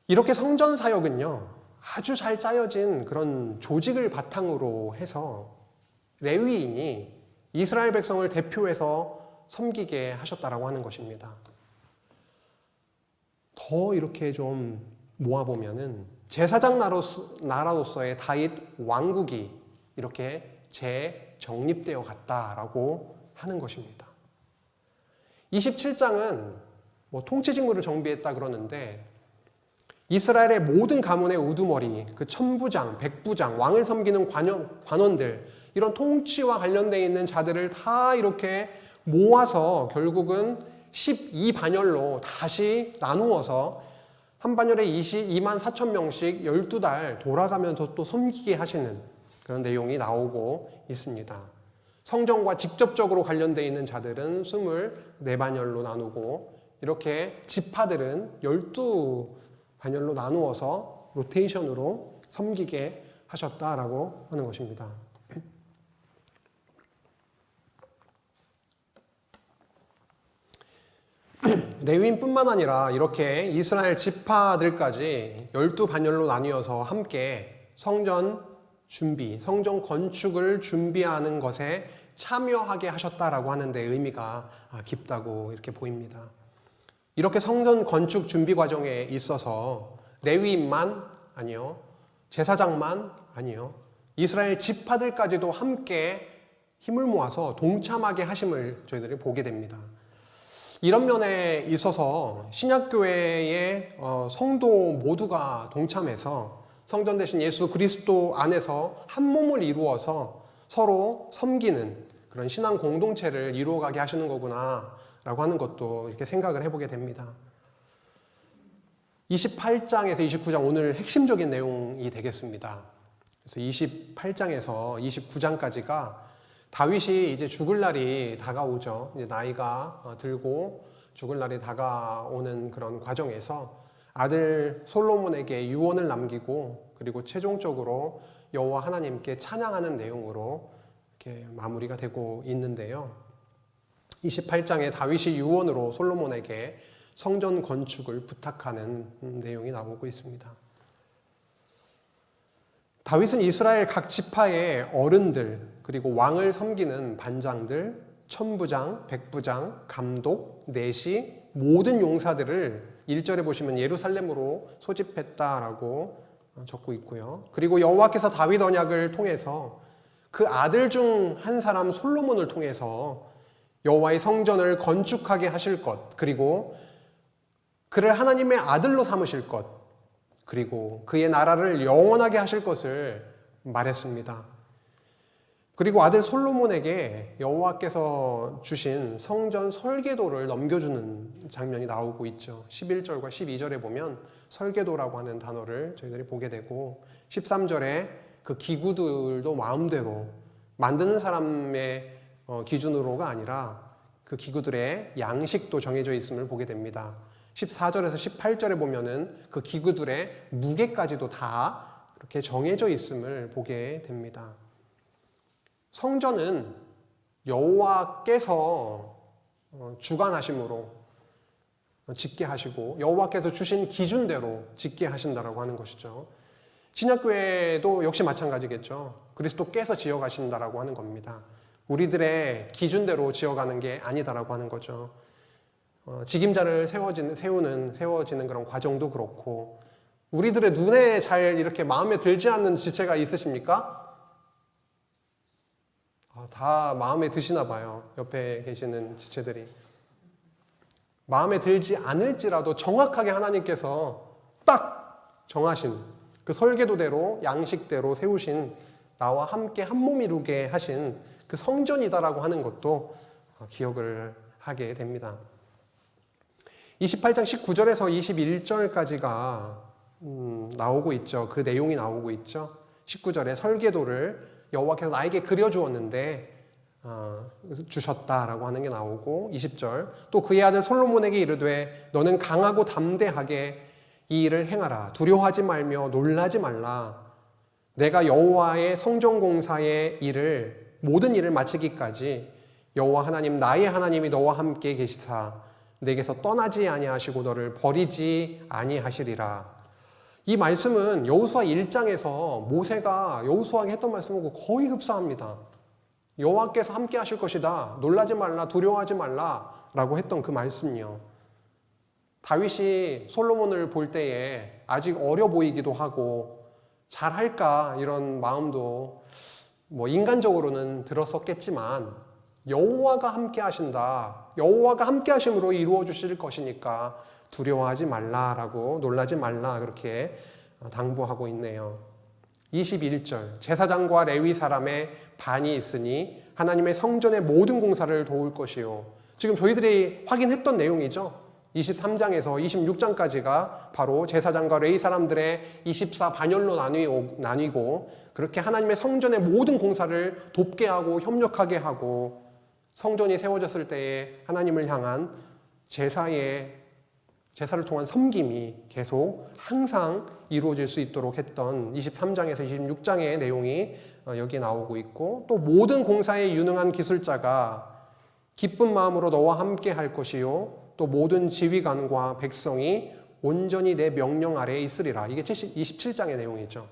이렇게 성전 사역은요, 아주 잘 짜여진 그런 조직을 바탕으로 해서 레위인이 이스라엘 백성을 대표해서 섬기게 하셨다라고 하는 것입니다. 더 이렇게 좀 모아보면은 제사장 나라로서의 다윗 왕국이 이렇게 재정립되어 갔다라고 하는 것입니다. 27장은 뭐 통치 직무를 정비했다 그러는데 이스라엘의 모든 가문의 우두머리, 그 천부장, 백부장, 왕을 섬기는 관원들, 이런 통치와 관련되어 있는 자들을 다 이렇게 모아서 결국은 12반열로 다시 나누어서 한 반열에 224,000명씩 12달 돌아가면서 또 섬기게 하시는 그런 내용이 나오고 있습니다. 성전과 직접적으로 관련되어 있는 자들은 24반열로 나누고, 이렇게 지파들은 12반열로 나누어서 로테이션으로 섬기게 하셨다라고 하는 것입니다. 레위인뿐만 아니라 이렇게 이스라엘 지파들까지 12반열로 나뉘어서 함께 성전 준비, 성전 건축을 준비하는 것에 참여하게 하셨다라고 하는데 의미가 깊다고 이렇게 보입니다. 이렇게 성전 건축 준비 과정에 있어서 레위인만 아니요, 제사장만 아니요, 이스라엘 지파들까지도 함께 힘을 모아서 동참하게 하심을 저희들이 보게 됩니다. 이런 면에 있어서 신약교회의 성도 모두가 동참해서 성전 대신 예수 그리스도 안에서 한 몸을 이루어서 서로 섬기는 그런 신앙 공동체를 이루어가게 하시는 거구나 라고 하는 것도 이렇게 생각을 해보게 됩니다. 28장에서 29장 오늘 핵심적인 내용이 되겠습니다. 그래서 28장에서 29장까지가 다윗이 이제 죽을 날이 다가오죠. 이제 나이가 들고 죽을 날이 다가오는 그런 과정에서 아들 솔로몬에게 유언을 남기고 그리고 최종적으로 여호와 하나님께 찬양하는 내용으로 이렇게 마무리가 되고 있는데요. 28장에 다윗이 유언으로 솔로몬에게 성전 건축을 부탁하는 내용이 나오고 있습니다. 다윗은 이스라엘 각 지파의 어른들, 그리고 왕을 섬기는 반장들, 천부장, 백부장, 감독, 내시, 모든 용사들을 1절에 보시면 예루살렘으로 소집했다라고 적고 있고요. 그리고 여호와께서 다윗 언약을 통해서 그 아들 중 한 사람 솔로몬을 통해서 여호와의 성전을 건축하게 하실 것, 그리고 그를 하나님의 아들로 삼으실 것, 그리고 그의 나라를 영원하게 하실 것을 말했습니다. 그리고 아들 솔로몬에게 여호와께서 주신 성전 설계도를 넘겨주는 장면이 나오고 있죠. 11절과 12절에 보면 설계도라고 하는 단어를 저희들이 보게 되고 13절에 그 기구들도 마음대로 만드는 사람의 기준으로가 아니라 그 기구들의 양식도 정해져 있음을 보게 됩니다. 14절에서 18절에 보면은 그 기구들의 무게까지도 다 이렇게 정해져 있음을 보게 됩니다. 성전은 여호와께서 주관하심으로 짓게 하시고 여호와께서 주신 기준대로 짓게 하신다라고 하는 것이죠. 신약교회도 역시 마찬가지겠죠. 그리스도께서 지어가신다라고 하는 겁니다. 우리들의 기준대로 지어가는 게 아니다라고 하는 거죠. 직임자를 세워지는 그런 과정도 그렇고 우리들의 눈에 잘 이렇게 마음에 들지 않는 지체가 있으십니까? 다 마음에 드시나 봐요. 옆에 계시는 지체들이. 마음에 들지 않을지라도 정확하게 하나님께서 딱 정하신 그 설계도대로 양식대로 세우신 나와 함께 한 몸 이루게 하신 그 성전이다라고 하는 것도 기억을 하게 됩니다. 28장 19절에서 21절까지가 나오고 있죠. 그 내용이 나오고 있죠. 19절에 설계도를 여호와께서 나에게 그려주었는데 주셨다라고 하는 게 나오고 20절 또 그의 아들 솔로몬에게 이르되 너는 강하고 담대하게 이 일을 행하라. 두려워하지 말며 놀라지 말라. 내가 여호와의 성전공사의 모든 일을 마치기까지 여호와 하나님 나의 하나님이 너와 함께 계시사 내게서 떠나지 아니하시고 너를 버리지 아니하시리라. 이 말씀은 여호수아 1장에서 모세가 여호수아에게 했던 말씀하고 거의 흡사합니다. 여호와께서 함께 하실 것이다. 놀라지 말라, 두려워하지 말라 라고 했던 그 말씀이요. 다윗이 솔로몬을 볼 때에 아직 어려 보이기도 하고 잘할까 이런 마음도 인간적으로는 들었었겠지만 여호와가 함께 하신다. 여호와가 함께 하심으로 이루어 주실 것이니까 두려워하지 말라라고 놀라지 말라 그렇게 당부하고 있네요. 21절 제사장과 레위 사람의 반이 있으니 하나님의 성전의 모든 공사를 도울 것이요. 지금 저희들이 확인했던 내용이죠. 23장에서 26장까지가 바로 제사장과 레위 사람들의 24반열로 나뉘고 그렇게 하나님의 성전의 모든 공사를 돕게 하고 협력하게 하고 성전이 세워졌을 때에 하나님을 향한 제사를 통한 섬김이 계속 항상 이루어질 수 있도록 했던 23장에서 26장의 내용이 여기 나오고 있고 또 모든 공사에 유능한 기술자가 기쁜 마음으로 너와 함께 할 것이요 또 모든 지휘관과 백성이 온전히 내 명령 아래에 있으리라. 이게 27장의 내용이죠.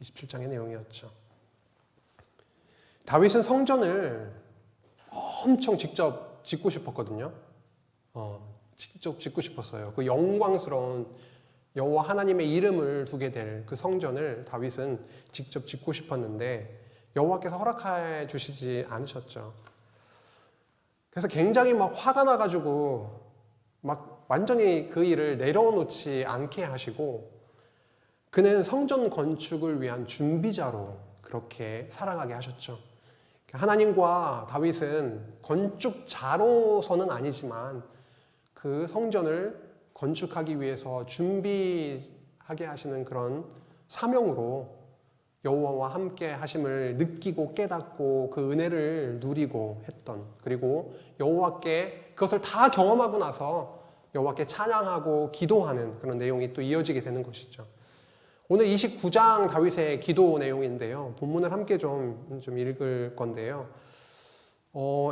27장의 내용이었죠. 다윗은 성전을 엄청 직접 짓고 싶었거든요. 직접 짓고 싶었어요. 그 영광스러운 여호와 하나님의 이름을 두게 될 그 성전을 다윗은 직접 짓고 싶었는데 여호와께서 허락해 주시지 않으셨죠. 그래서 굉장히 막 화가 나가지고 막 완전히 그 일을 내려놓지 않게 하시고 그는 성전 건축을 위한 준비자로 그렇게 살아가게 하셨죠. 하나님과 다윗은 건축자로서는 아니지만 그 성전을 건축하기 위해서 준비하게 하시는 그런 사명으로 여호와와 함께 하심을 느끼고 깨닫고 그 은혜를 누리고 했던, 그리고 여호와께 그것을 다 경험하고 나서 여호와께 찬양하고 기도하는 그런 내용이 또 이어지게 되는 것이죠. 오늘 29장 다윗의 기도 내용인데요. 본문을 함께 좀 읽을 건데요.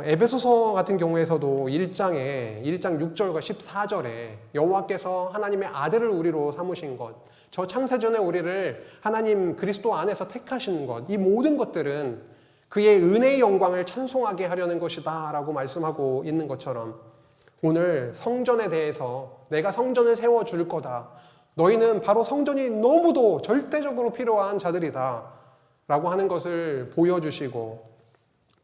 에베소서 같은 경우에서도 1장 6절과 14절에 여호와께서 하나님의 아들을 우리로 삼으신 것, 저 창세전에 우리를 하나님 그리스도 안에서 택하신 것, 이 모든 것들은 그의 은혜의 영광을 찬송하게 하려는 것이다 라고 말씀하고 있는 것처럼 오늘 성전에 대해서 내가 성전을 세워줄 거다, 너희는 바로 성전이 너무도 절대적으로 필요한 자들이다 라고 하는 것을 보여주시고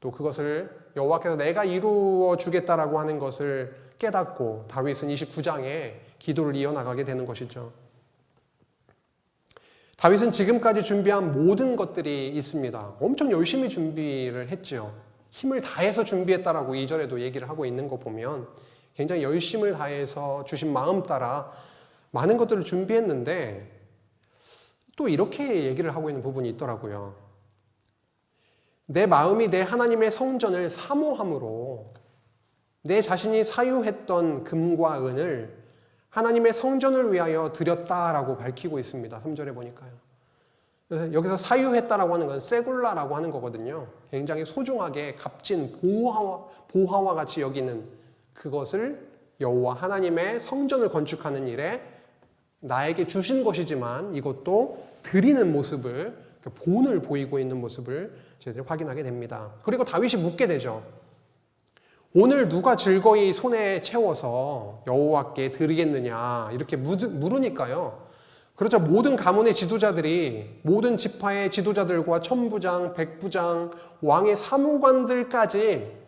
또 그것을 여호와께서 내가 이루어 주겠다라고 하는 것을 깨닫고 다윗은 29장에 기도를 이어나가게 되는 것이죠. 다윗은 지금까지 준비한 모든 것들이 있습니다. 엄청 열심히 준비를 했죠. 힘을 다해서 준비했다라고 2절에도 얘기를 하고 있는 거 보면 굉장히 열심을 다해서 주신 마음 따라 많은 것들을 준비했는데 또 이렇게 얘기를 하고 있는 부분이 있더라고요. 내 마음이 내 하나님의 성전을 사모함으로 내 자신이 사유했던 금과 은을 하나님의 성전을 위하여 드렸다라고 밝히고 있습니다. 3절에 보니까요. 그래서 여기서 사유했다라고 하는 건 세굴라라고 하는 거거든요. 굉장히 소중하게 값진 보화와 같이 여기는 그것을 여호와 하나님의 성전을 건축하는 일에 나에게 주신 것이지만 이것도 드리는 모습을, 본을 보이고 있는 모습을 저희들이 확인하게 됩니다. 그리고 다윗이 묻게 되죠. 오늘 누가 즐거이 손에 채워서 여호와께 드리겠느냐 이렇게 물으니까요. 그렇죠. 모든 가문의 지도자들이, 모든 지파의 지도자들과 천부장, 백부장, 왕의 사무관들까지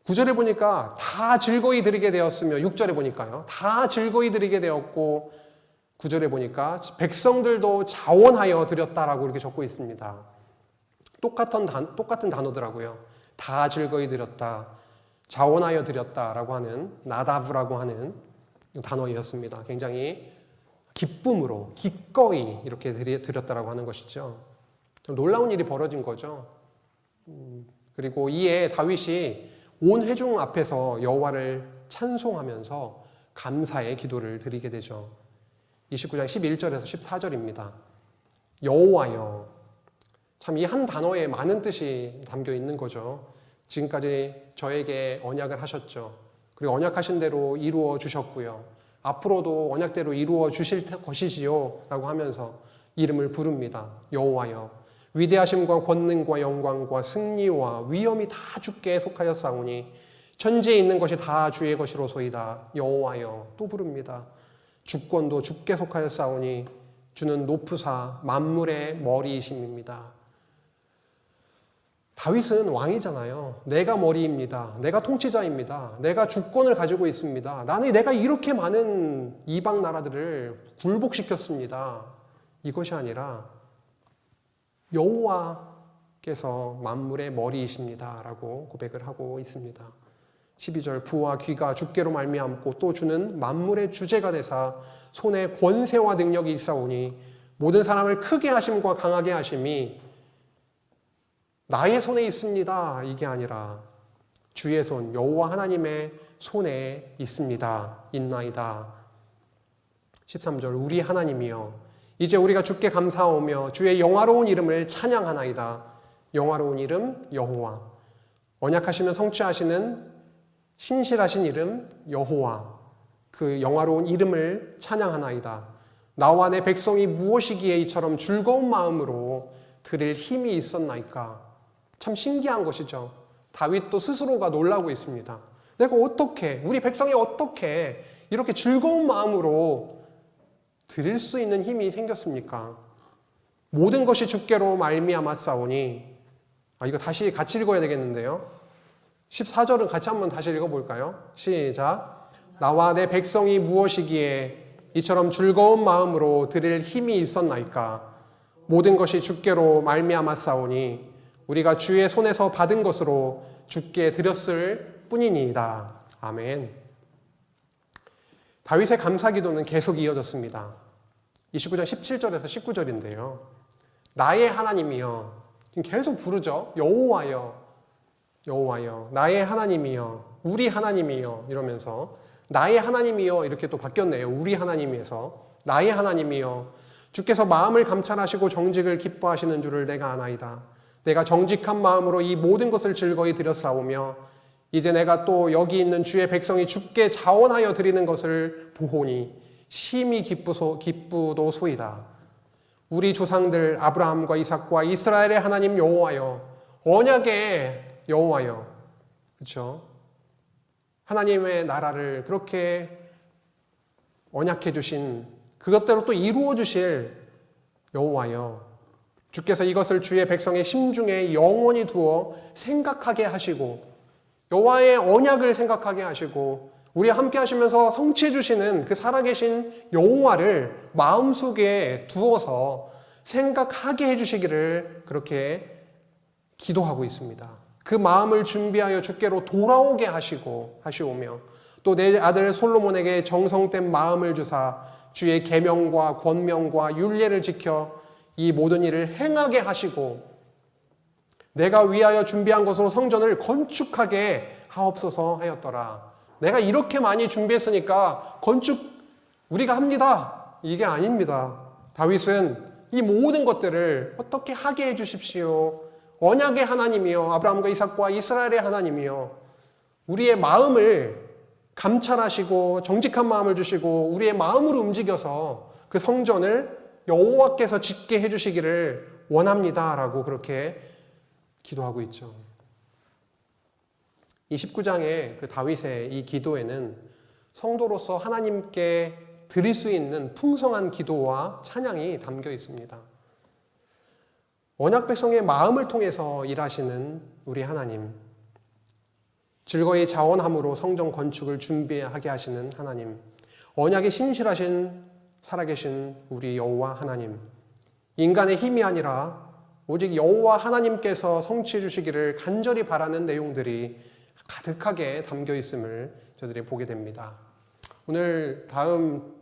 9절에 보니까 다 즐거이 드리게 되었으며 6절에 보니까요. 다 즐거이 드리게 되었고 9절에 보니까 백성들도 자원하여 드렸다라고 이렇게 적고 있습니다. 똑같은 단어더라고요. 다 즐거이 드렸다, 자원하여 드렸다라고 하는 나다브라고 하는 단어였습니다. 굉장히 기쁨으로 기꺼이 이렇게 드렸다라고 하는 것이죠. 놀라운 일이 벌어진 거죠. 그리고 이에 다윗이 온 회중 앞에서 여호와를 찬송하면서 감사의 기도를 드리게 되죠. 29장 11절에서 14절입니다. 여호와여. 참 이 한 단어에 많은 뜻이 담겨 있는 거죠. 지금까지 저에게 언약을 하셨죠. 그리고 언약하신 대로 이루어 주셨고요. 앞으로도 언약대로 이루어 주실 것이지요 라고 하면서 이름을 부릅니다. 여호와여. 위대하심과 권능과 영광과 승리와 위엄이 다 주께 속하였사오니 천지에 있는 것이 다 주의 것이로소이다. 여호와여. 또 부릅니다. 주권도 주께 속하였사오니 주는 높으사 만물의 머리이심입니다. 다윗은 왕이잖아요. 내가 머리입니다. 내가 통치자입니다. 내가 주권을 가지고 있습니다. 내가 이렇게 많은 이방 나라들을 굴복시켰습니다. 이것이 아니라 여호와께서 만물의 머리이십니다 라고 고백을 하고 있습니다. 12절 부와 귀가 주께로 말미암고 또 주는 만물의 주제가 되사 손에 권세와 능력이 있사오니 모든 사람을 크게 하심과 강하게 하심이 나의 손에 있습니다. 이게 아니라 주의 손, 여호와 하나님의 손에 있나이다. 13절 우리 하나님이여 이제 우리가 주께 감사하오며 주의 영화로운 이름을 찬양하나이다. 영화로운 이름 여호와. 언약하시면 성취하시는 신실하신 이름 여호와. 그 영화로운 이름을 찬양하나이다. 나와 내 백성이 무엇이기에 이처럼 즐거운 마음으로 드릴 힘이 있었나이까. 참 신기한 것이죠. 다윗도 스스로가 놀라고 있습니다. 내가 어떻게, 우리 백성이 어떻게 이렇게 즐거운 마음으로 드릴 수 있는 힘이 생겼습니까? 모든 것이 주께로 말미암았사오니, 이거 다시 같이 읽어야 되겠는데요. 14절은 같이 한번 다시 읽어볼까요? 시작. 나와 내 백성이 무엇이기에 이처럼 즐거운 마음으로 드릴 힘이 있었나이까? 모든 것이 주께로 말미암았사오니 우리가 주의 손에서 받은 것으로 주께 드렸을 뿐이니이다. 아멘. 다윗의 감사기도는 계속 이어졌습니다. 29장 17절에서 19절인데요. 나의 하나님이여, 지금 계속 부르죠. 여호와여, 여호와여, 나의 하나님이여, 우리 하나님이여 이러면서 나의 하나님이여 이렇게 또 바뀌었네요. 우리 하나님에서 나의 하나님이여, 주께서 마음을 감찰하시고 정직을 기뻐하시는 줄을 내가 아나이다. 내가 정직한 마음으로 이 모든 것을 즐거이 드렸사오며 이제 내가 또 여기 있는 주의 백성이 주께 자원하여 드리는 것을 보오니 심히 기쁘도소이다. 우리 조상들 아브라함과 이삭과 이스라엘의 하나님 여호와여, 언약의 여호와여, 그렇죠? 하나님의 나라를 그렇게 언약해 주신, 그것대로 또 이루어 주실 여호와여, 주께서 이것을 주의 백성의 심중에 영원히 두어 생각하게 하시고 여호와의 언약을 생각하게 하시고 우리와 함께 하시면서 성취해 주시는 그 살아계신 여호와를 마음속에 두어서 생각하게 해주시기를 그렇게 기도하고 있습니다. 그 마음을 준비하여 주께로 돌아오게 하시오며 또 내 아들 솔로몬에게 정성된 마음을 주사 주의 계명과 권명과 율례를 지켜 이 모든 일을 행하게 하시고 내가 위하여 준비한 것으로 성전을 건축하게 하옵소서 하였더라. 내가 이렇게 많이 준비했으니까 건축 우리가 합니다. 이게 아닙니다. 다윗은 이 모든 것들을 어떻게 하게 해주십시오. 언약의 하나님이여, 아브라함과 이삭과 이스라엘의 하나님이여, 우리의 마음을 감찰하시고 정직한 마음을 주시고 우리의 마음으로 움직여서 그 성전을 여호와께서 짓게 해주시기를 원합니다라고 그렇게 기도하고 있죠. 29장의 그 다윗의 이 기도에는 성도로서 하나님께 드릴 수 있는 풍성한 기도와 찬양이 담겨 있습니다. 언약 백성의 마음을 통해서 일하시는 우리 하나님, 즐거이 자원함으로 성전 건축을 준비하게 하시는 하나님, 언약에 신실하신 살아계신 우리 여호와 하나님, 인간의 힘이 아니라 오직 여호와 하나님께서 성취해 주시기를 간절히 바라는 내용들이 가득하게 담겨 있음을 저희들이 보게 됩니다. 오늘 다음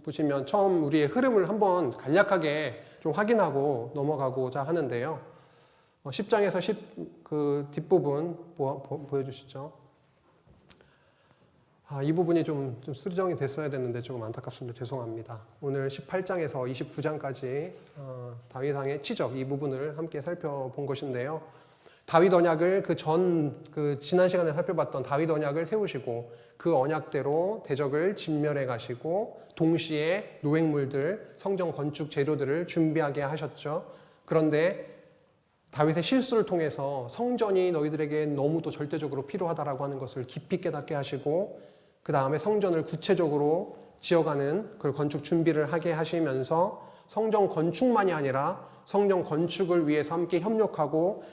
보시면 처음 우리의 흐름을 한번 간략하게 좀 확인하고 넘어가고자 하는데요. 10장에서 그 뒷부분 보여주시죠. 이 부분이 좀 수정이 됐어야 됐는데 조금 안타깝습니다. 죄송합니다. 오늘 18장에서 29장까지 다윗왕의 치적 이 부분을 함께 살펴본 것인데요. 다윗 언약을 지난 시간에 살펴봤던 다윗 언약을 세우시고 그 언약대로 대적을 진멸해 가시고 동시에 노획물들, 성전 건축 재료들을 준비하게 하셨죠. 그런데 다윗의 실수를 통해서 성전이 너희들에게 너무도 절대적으로 필요하다라고 하는 것을 깊이 깨닫게 하시고 그 다음에 성전을 구체적으로 지어가는 그 건축 준비를 하게 하시면서 성전 건축만이 아니라 성전 건축을 위해서 함께 협력하고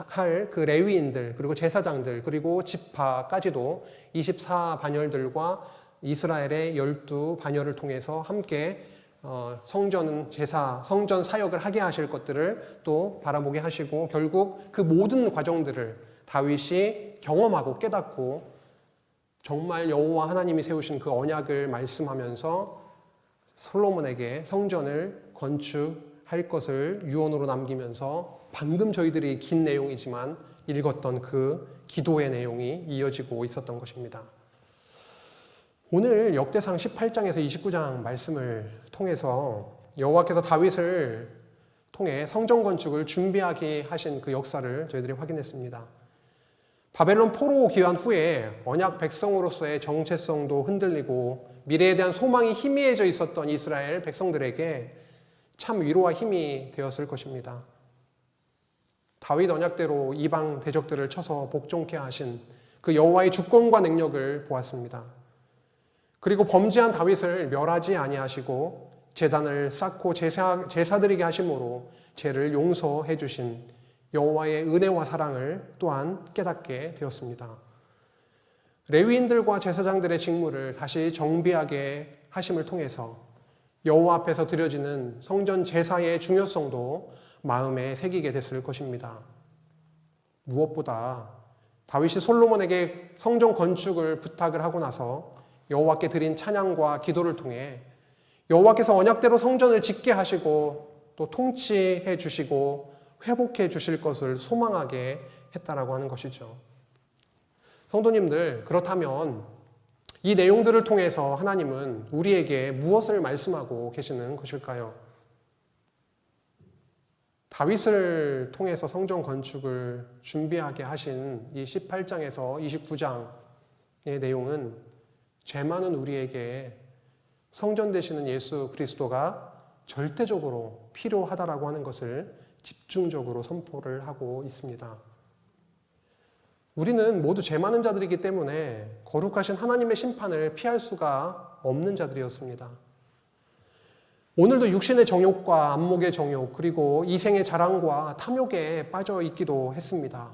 할 그 레위인들 그리고 제사장들 그리고 지파까지도 24반열들과 이스라엘의 12반열을 통해서 함께 성전 사역을 하게 하실 것들을 또 바라보게 하시고 결국 그 모든 과정들을 다윗이 경험하고 깨닫고 정말 여호와 하나님이 세우신 그 언약을 말씀하면서 솔로몬에게 성전을 건축할 것을 유언으로 남기면서 방금 저희들이 긴 내용이지만 읽었던 그 기도의 내용이 이어지고 있었던 것입니다. 오늘 역대상 18장에서 29장 말씀을 통해서 여호와께서 다윗을 통해 성전 건축을 준비하게 하신 그 역사를 저희들이 확인했습니다. 바벨론 포로 귀환 후에 언약 백성으로서의 정체성도 흔들리고 미래에 대한 소망이 희미해져 있었던 이스라엘 백성들에게 참 위로와 힘이 되었을 것입니다. 다윗 언약대로 이방 대적들을 쳐서 복종케 하신 그 여호와의 주권과 능력을 보았습니다. 그리고 범죄한 다윗을 멸하지 아니하시고 제단을 쌓고 제사드리게 하심으로 죄를 용서해 주신 여호와의 은혜와 사랑을 또한 깨닫게 되었습니다. 레위인들과 제사장들의 직무를 다시 정비하게 하심을 통해서 여호와 앞에서 드려지는 성전 제사의 중요성도 마음에 새기게 됐을 것입니다. 무엇보다 다윗이 솔로몬에게 성전 건축을 부탁을 하고 나서 여호와께 드린 찬양과 기도를 통해 여호와께서 언약대로 성전을 짓게 하시고 또 통치해 주시고 회복해 주실 것을 소망하게 했다라고 하는 것이죠. 성도님들, 그렇다면 이 내용들을 통해서 하나님은 우리에게 무엇을 말씀하고 계시는 것일까요? 다윗을 통해서 성전 건축을 준비하게 하신 이 18장에서 29장의 내용은 죄 많은 우리에게 성전 되시는 예수 그리스도가 절대적으로 필요하다라고 하는 것을 집중적으로 선포를 하고 있습니다. 우리는 모두 죄 많은 자들이기 때문에 거룩하신 하나님의 심판을 피할 수가 없는 자들이었습니다. 오늘도 육신의 정욕과 안목의 정욕, 그리고 이생의 자랑과 탐욕에 빠져 있기도 했습니다.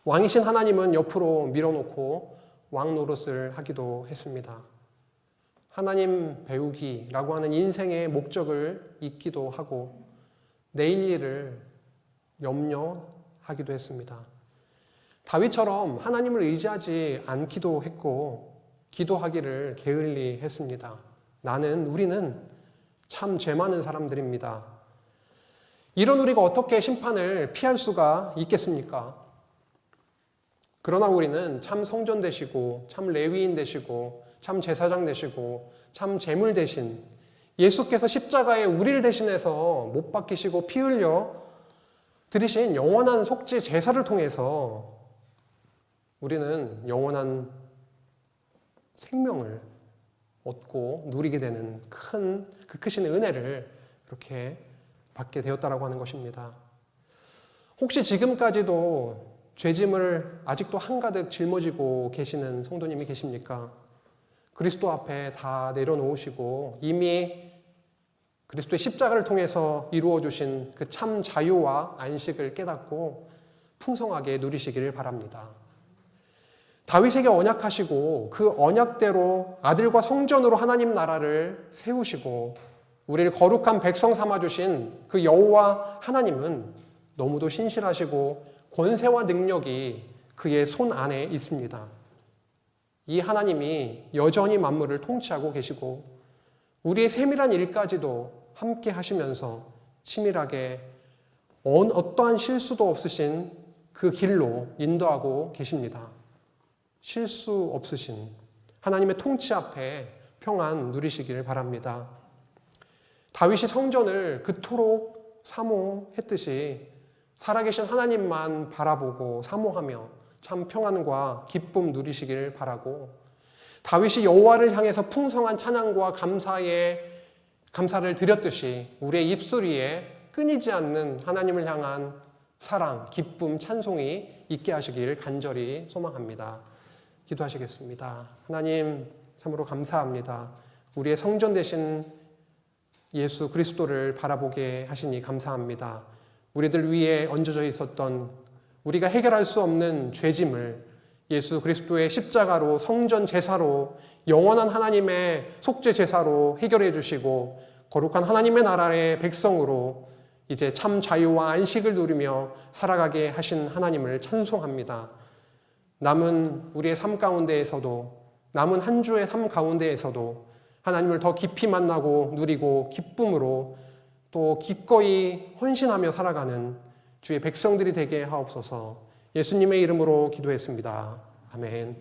왕이신 하나님은 옆으로 밀어놓고 왕 노릇을 하기도 했습니다. 하나님 배우기라고 하는 인생의 목적을 잊기도 하고 내일 일을 염려하기도 했습니다. 다윗처럼 하나님을 의지하지 않기도 했고 기도하기를 게을리 했습니다. 우리는 참 죄 많은 사람들입니다. 이런 우리가 어떻게 심판을 피할 수가 있겠습니까? 그러나 우리는 참 성전 되시고 참 레위인 되시고 참 제사장 되시고 참 제물 대신 예수께서 십자가에 우리를 대신해서 못 박히시고 피 흘려 드리신 영원한 속죄 제사를 통해서 우리는 영원한 생명을 얻고 누리게 되는 그 크신 은혜를 이렇게 받게 되었다라고 하는 것입니다. 혹시 지금까지도 죄짐을 아직도 한가득 짊어지고 계시는 성도님이 계십니까? 그리스도 앞에 다 내려놓으시고 이미 그리스도의 십자가를 통해서 이루어 주신 그 참 자유와 안식을 깨닫고 풍성하게 누리시기를 바랍니다. 다윗에게 언약하시고 그 언약대로 아들과 성전으로 하나님 나라를 세우시고 우리를 거룩한 백성 삼아주신 그 여호와 하나님은 너무도 신실하시고 권세와 능력이 그의 손 안에 있습니다. 이 하나님이 여전히 만물을 통치하고 계시고 우리의 세밀한 일까지도 함께 하시면서 치밀하게 어떠한 실수도 없으신 그 길로 인도하고 계십니다. 실수 없으신 하나님의 통치 앞에 평안 누리시기를 바랍니다. 다윗이 성전을 그토록 사모했듯이 살아계신 하나님만 바라보고 사모하며 참 평안과 기쁨 누리시기를 바라고 다윗이 여호와를 향해서 풍성한 찬양과 감사를 드렸듯이 우리의 입술 위에 끊이지 않는 하나님을 향한 사랑, 기쁨, 찬송이 있게 하시길 간절히 소망합니다. 기도하시겠습니다. 하나님 참으로 감사합니다. 우리의 성전 되신 예수 그리스도를 바라보게 하시니 감사합니다. 우리들 위에 얹어져 있었던 우리가 해결할 수 없는 죄짐을 예수 그리스도의 십자가로 성전 제사로 영원한 하나님의 속죄 제사로 해결해 주시고 거룩한 하나님의 나라의 백성으로 이제 참 자유와 안식을 누리며 살아가게 하신 하나님을 찬송합니다. 남은 우리의 삶 가운데에서도 남은 한 주의 삶 가운데에서도 하나님을 더 깊이 만나고 누리고 기쁨으로 또 기꺼이 헌신하며 살아가는 주의 백성들이 되게 하옵소서. 예수님의 이름으로 기도했습니다. 아멘.